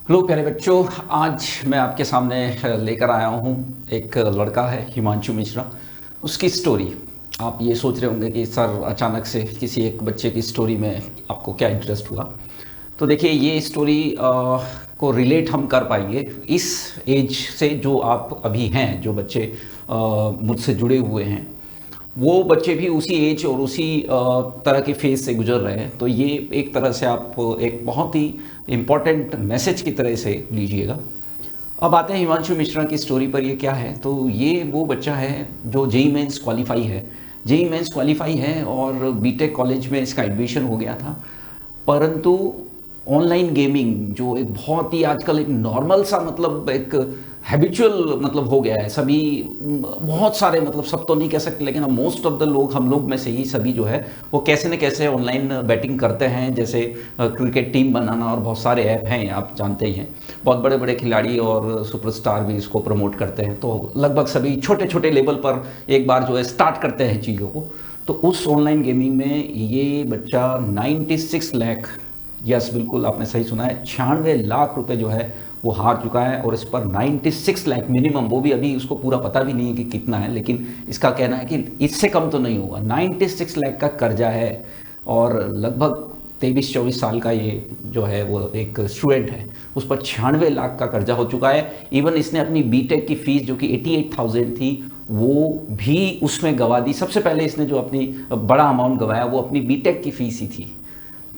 Hello प्यारे बच्चों। आज मैं आपके सामने लेकर आया हूँ। एक लड़का है हिमांशु मिश्रा, उसकी स्टोरी। आप ये सोच रहे होंगे कि सर अचानक से किसी एक बच्चे की स्टोरी में आपको क्या इंटरेस्ट हुआ। तो देखिए, ये स्टोरी को रिलेट हम कर पाएंगे इस एज से जो आप अभी हैं, जो बच्चे मुझसे जुड़े हुए हैं, वो बच्चे भी उसी एज और उसी तरह के फेज से गुजर रहे हैं। तो ये एक तरह से आप एक बहुत ही इम्पॉर्टेंट मैसेज की तरह से लीजिएगा। अब आते हैं हिमांशु मिश्रा की स्टोरी पर। ये क्या है, तो ये वो बच्चा है जो जेई मेंस क्वालिफाई है। जेई मेंस क्वालिफाई है और बीटेक कॉलेज में इसका एडमिशन हो गया था। परंतु ऑनलाइन गेमिंग जो एक बहुत ही आजकल एक नॉर्मल सा मतलब एक हैबिचुअल मतलब हो गया है। सभी बहुत सारे मतलब सब तो नहीं कह सकते, लेकिन मोस्ट ऑफ द लोग, हम लोग में से ही सभी जो है वो कैसे न कैसे ऑनलाइन बैटिंग करते हैं। जैसे क्रिकेट टीम बनाना और बहुत सारे ऐप हैं, आप जानते ही हैं। बहुत बड़े बड़े खिलाड़ी और सुपरस्टार भी इसको प्रमोट करते हैं। तो लगभग सभी छोटे छोटे लेवल पर एक बार जो है स्टार्ट करते हैं चीज़ों को। तो उस ऑनलाइन गेमिंग में ये बच्चा 96 लाख, यस बिल्कुल आपने सही सुना है, 96 लाख रुपए जो है वो हार चुका है। और इस पर 96 लाख मिनिमम, वो भी अभी उसको पूरा पता भी नहीं है कि कितना है, लेकिन इसका कहना है कि इससे कम तो नहीं होगा। 96 लाख का कर्जा है और लगभग 23-24 साल का ये जो है वो एक स्टूडेंट है, उस पर 96 लाख का कर्जा हो चुका है। इवन इसने अपनी बीटेक की फीस जो कि 88,000 थी वो भी उसमें गवा दी। सबसे पहले इसने जो अपनी बड़ा अमाउंट गवाया वो अपनी बीटेक की फीस ही थी।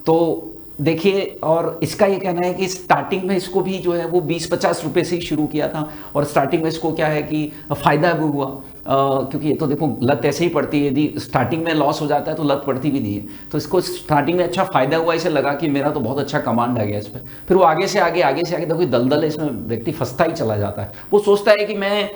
तो देखिए, और इसका ये कहना है कि स्टार्टिंग में इसको भी जो है वो 20-50 रुपए से ही शुरू किया था। और स्टार्टिंग में इसको क्या है कि फ़ायदा भी हुआ, क्योंकि ये तो देखो लत ऐसे ही पड़ती है। यदि स्टार्टिंग में लॉस हो जाता है तो लत पड़ती भी नहीं है। तो इसको स्टार्टिंग में अच्छा फ़ायदा हुआ, इसे लगा कि मेरा तो बहुत अच्छा कमांड आ गया इस पर। फिर वो आगे से आगे देखो दलदल है, इसमें व्यक्ति फंसता ही चला जाता है। वो सोचता है कि मैं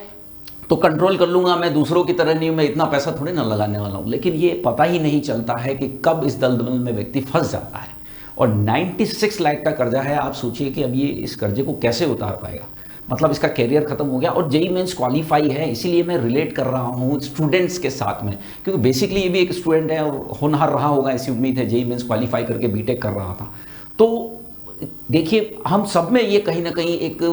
तो कंट्रोल कर लूंगा, मैं दूसरों की तरह नहीं हूं, मैं इतना पैसा थोड़ी ना लगाने वाला हूं। लेकिन ये पता ही नहीं चलता है कि कब इस दलदल में व्यक्ति फंस जाता है। और 96 लाख का कर्जा है। आप सोचिए कि अब ये इस कर्जे को कैसे उतार पाएगा। मतलब इसका करियर खत्म हो गया। और जेई मेंस क्वालिफाई है, इसीलिए मैं रिलेट कर रहा हूँ स्टूडेंट्स के साथ में, क्योंकि बेसिकली ये भी एक स्टूडेंट है और होनहार रहा होगा, ऐसी उम्मीद है। जेई मेंस क्वालिफाई करके बीटेक कर रहा था। तो देखिए, हम सब में ये कहीं ना कहीं एक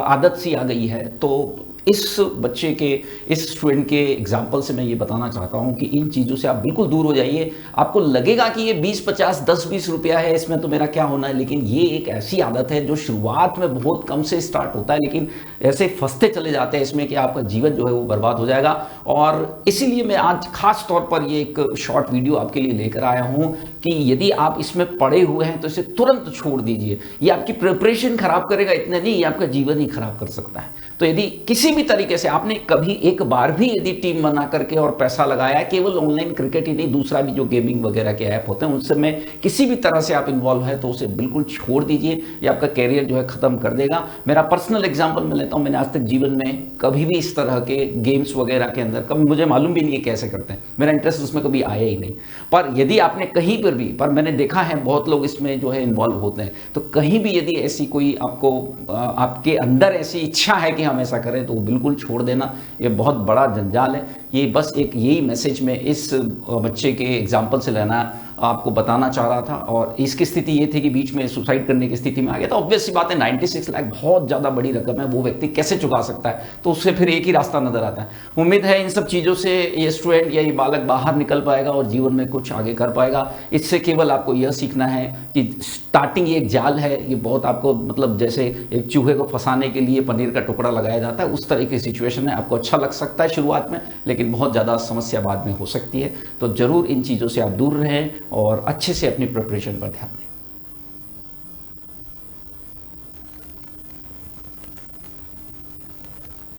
आदत सी आ गई है। तो इस बच्चे के, इस स्टूडेंट के एग्जाम्पल से मैं ये बताना चाहता हूँ कि इन चीज़ों से आप बिल्कुल दूर हो जाइए। आपको लगेगा कि ये 20-50, 10-20 रुपया है, इसमें तो मेरा क्या होना है, लेकिन ये एक ऐसी आदत है जो शुरुआत में बहुत कम से स्टार्ट होता है, लेकिन ऐसे फंसते चले जाते हैं इसमें कि आपका जीवन जो है वो बर्बाद हो जाएगा। और इसीलिए मैं आज खास तौर पर ये एक शॉर्ट वीडियो आपके लिए लेकर आया हूँ कि यदि आप इसमें पड़े हुए हैं तो इसे तुरंत छोड़ दीजिए। ये आपकी प्रिपरेशन खराब करेगा, इतना नहीं, ये आपका जीवन ही खराब कर सकता है। तो यदि किसी भी तरीके से आपने कभी एक बार भी यदि टीम बना करके और पैसा लगाया, केवल ऑनलाइन क्रिकेट ही नहीं, दूसरा भी जो गेमिंग वगैरह के ऐप होते हैं उनसे में किसी भी तरह से आप इन्वॉल्व है तो उसे बिल्कुल छोड़ दीजिए। ये आपका कैरियर जो है खत्म कर देगा। मेरा पर्सनल एग्जांपल मैं लेता हूं। मैंने आज तक जीवन में कभी भी इस तरह के गेम्स वगैरह के अंदर कभी, मुझे मालूम भी नहीं है कैसे करते हैं, मेरा इंटरेस्ट उसमें कभी आया ही नहीं। पर यदि आपने कहीं पर भी, पर मैंने देखा है बहुत लोग इसमें जो है इन्वॉल्व होते हैं, तो कहीं भी यदि ऐसी कोई आपको आपके अंदर ऐसी इच्छा है कि हम ऐसा करें तो बिल्कुल छोड़ देना। ये बहुत बड़ा जंजाल है। ये बस एक यही मैसेज में इस बच्चे के एग्जाम्पल से लेना आपको बताना चाह रहा था। और इसकी स्थिति ये थी कि बीच में सुसाइड करने की स्थिति में आ गया। तो ऑब्वियस सी बात है, 96 लाख बहुत ज़्यादा बड़ी रकम है, वो व्यक्ति कैसे चुका सकता है। तो उससे फिर एक ही रास्ता नजर आता है। उम्मीद है इन सब चीज़ों से ये स्टूडेंट या ये बालक बाहर निकल पाएगा और जीवन में कुछ आगे कर पाएगा। इससे केवल आपको यह सीखना है कि स्टार्टिंग ये एक जाल है। ये बहुत आपको मतलब जैसे एक चूहे को फंसाने के लिए पनीर का टुकड़ा लगाया जाता है, उस तरह की सिचुएशन है। आपको अच्छा लग सकता है शुरुआत में, लेकिन बहुत ज़्यादा समस्या बाद में हो सकती है। तो ज़रूर इन चीज़ों से आप दूर रहें और अच्छे से अपनी प्रिपरेशन पर ध्यान दें।